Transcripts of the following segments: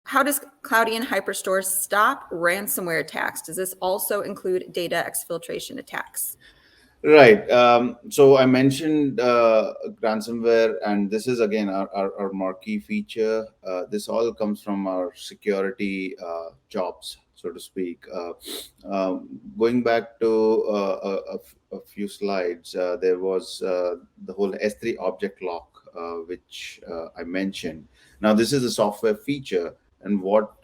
How does Cloudian Hyperstore stop ransomware attacks? Does this also include data exfiltration attacks? Right. So I mentioned ransomware, and this is again our marquee feature. This all comes from our security jobs, so to speak. Going back to a few slides, there was the whole S3 object lock, which I mentioned. Now, this is a software feature, and what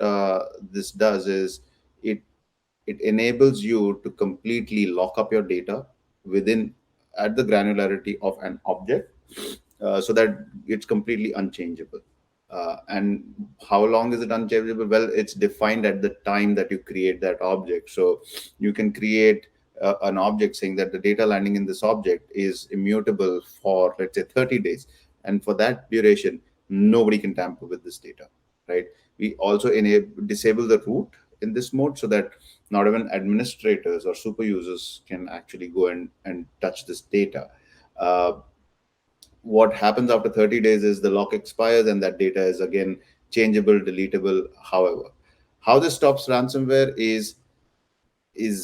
this does is it it enables you to completely lock up your data within at the granularity of an object, so that it's completely unchangeable. And how long is it unchangeable? Well, it's defined at the time that you create that object. So you can create an object saying that the data landing in this object is immutable for, let's say, 30 days, and for that duration nobody can tamper with this data, right? We also disable the root in this mode, so that not even administrators or super users can actually go and touch this data. Uh, what happens after 30 days is the lock expires and that data is again changeable, deletable. However, how this stops ransomware is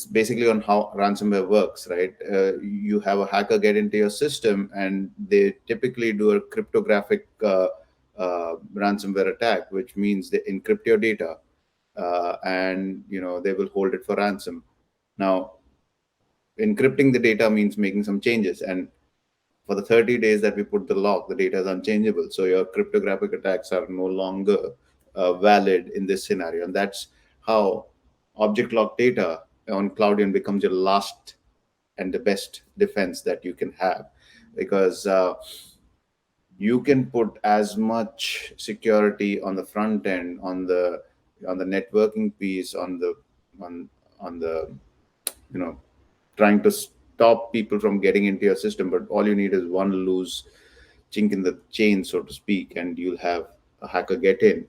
basically on how ransomware works, right? You have a hacker get into your system and they typically do a cryptographic ransomware attack, which means they encrypt your data, and they will hold it for ransom. Now, encrypting the data means making some changes, and for the 30 days that we put the lock, the data is unchangeable. So your cryptographic attacks are no longer valid in this scenario. And that's how object lock data on Cloudian becomes your last and the best defense that you can have. Because you can put as much security on the front end, on the networking piece, on the you know trying to stop people from getting into your system, but all you need is one loose chink in the chain, so to speak, and you'll have a hacker get in.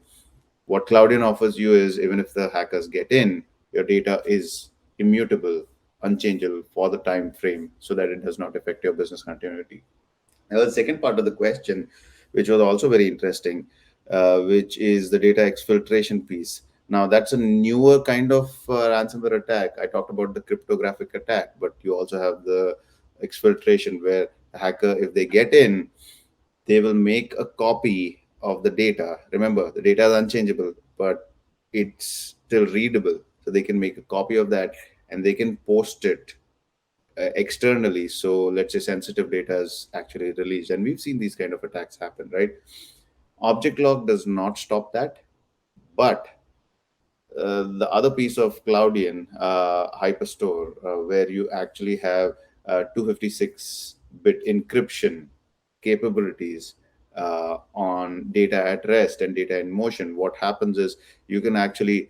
What Cloudian offers you is, even if the hackers get in, your data is immutable, unchangeable for the time frame, so that it does not affect your business continuity. Now, the second part of the question, which was also very interesting, which is the data exfiltration piece. Now, that's a newer kind of ransomware attack. I talked about the cryptographic attack, but you also have the exfiltration, where the hacker, if they get in, they will make a copy of the data. Remember, the data is unchangeable, but it's still readable. So they can make a copy of that and they can post it externally. So let's say sensitive data is actually released, and we've seen these kind of attacks happen, right? Object lock does not stop that, but the other piece of Cloudian, Hyperstore, where you actually have 256-bit encryption capabilities on data at rest and data in motion. What happens is you can actually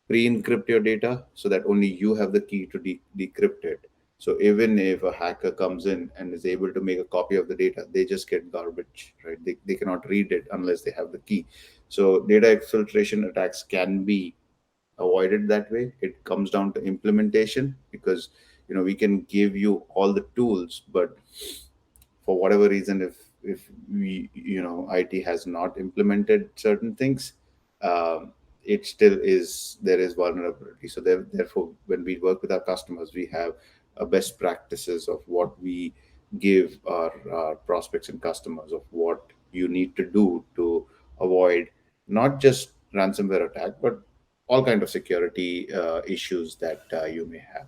pre-encrypt your data so that only you have the key to decrypt it. So even if a hacker comes in and is able to make a copy of the data, they just get garbage, right? They cannot read it unless they have the key. So data exfiltration attacks can be avoided that way. It comes down to implementation, because we can give you all the tools, but for whatever reason, if we IT has not implemented certain things, it still is there is vulnerability. So therefore, when we work with our customers, we have a best practices of what we give our prospects and customers, of what you need to do to avoid not just ransomware attack, but all kind of security issues that you may have.